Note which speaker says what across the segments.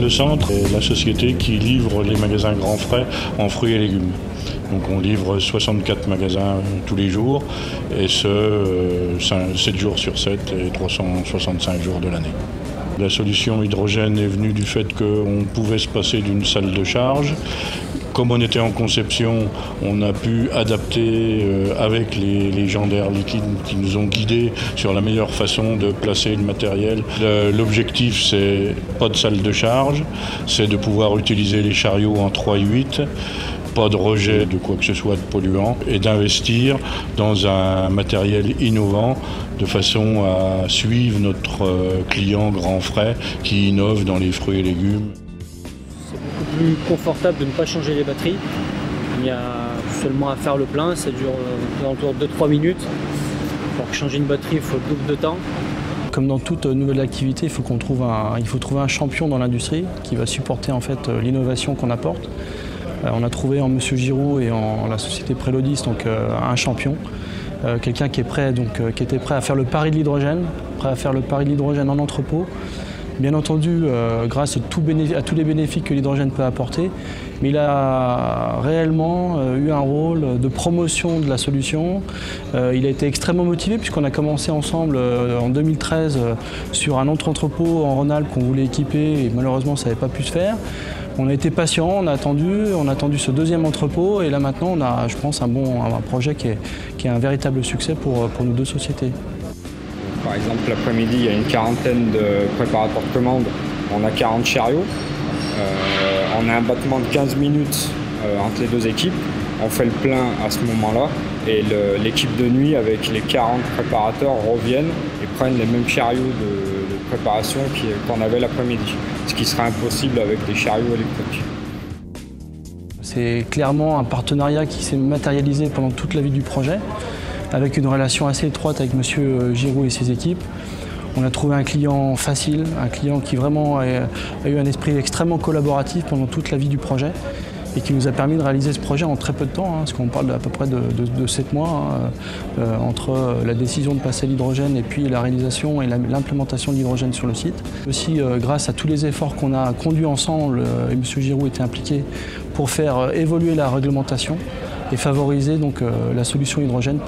Speaker 1: Le centre est la société qui livre les magasins Grand Frais en fruits et légumes. Donc on livre 64 magasins tous les jours, et ce, 7 jours sur 7 et 365 jours de l'année. La solution hydrogène est venue du fait qu'on pouvait se passer d'une salle de charge. Comme on était en conception, on a pu adapter avec les gens d'Air Liquide qui nous ont guidés sur la meilleure façon de placer le matériel. L'objectif, c'est pas de salle de charge, c'est de pouvoir utiliser les chariots en 3/8, pas de rejet de quoi que ce soit de polluant, et d'investir dans un matériel innovant de façon à suivre notre client Grand Frais qui innove dans les fruits et légumes.
Speaker 2: C'est beaucoup plus confortable de ne pas changer les batteries. Il y a seulement à faire le plein, ça dure autour de 2-3 minutes. Pour changer une batterie, il faut le double de temps.
Speaker 3: Comme dans toute nouvelle activité, il faut trouver un champion dans l'industrie qui va supporter en fait l'innovation qu'on apporte. On a trouvé en Monsieur Giraud et en la société Prélodis un champion, quelqu'un qui était prêt à faire le pari de l'hydrogène, en entrepôt. Bien entendu, grâce à tous les bénéfices que l'hydrogène peut apporter, mais il a réellement eu un rôle de promotion de la solution. Il a été extrêmement motivé puisqu'on a commencé ensemble en 2013 sur un autre entrepôt en Rhône-Alpes qu'on voulait équiper, et malheureusement ça n'avait pas pu se faire. On a été patient, on a attendu ce deuxième entrepôt, et là maintenant on a, je pense, un projet qui est un véritable succès pour nos deux sociétés.
Speaker 4: Par exemple, l'après-midi, il y a une quarantaine de préparateurs de commandes, on a 40 chariots, on a un battement de 15 minutes entre les deux équipes, on fait le plein à ce moment-là, et l'équipe de nuit avec les 40 préparateurs reviennent et prennent les mêmes chariots de préparation qu'on avait l'après-midi, ce qui serait impossible avec des chariots électriques.
Speaker 3: C'est clairement un partenariat qui s'est matérialisé pendant toute la vie du projet, avec une relation assez étroite avec Monsieur Giraud et ses équipes. On a trouvé un client facile, un client qui vraiment a eu un esprit extrêmement collaboratif pendant toute la vie du projet, et qui nous a permis de réaliser ce projet en très peu de temps, parce qu'on parle à peu près de 7 mois, entre la décision de passer à l'hydrogène et puis la réalisation et l'implémentation de l'hydrogène sur le site. Aussi, grâce à tous les efforts qu'on a conduits ensemble, et M. Giraud était impliqué pour faire évoluer la réglementation et favoriser donc la solution hydrogène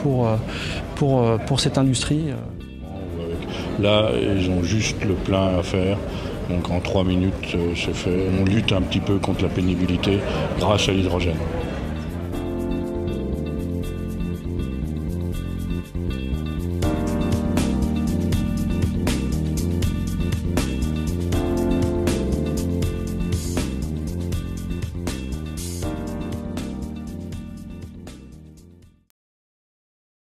Speaker 3: pour cette industrie.
Speaker 1: Là, ils ont juste le plein à faire. Donc en 3 minutes, c'est fait. On lutte un petit peu contre la pénibilité grâce à l'hydrogène.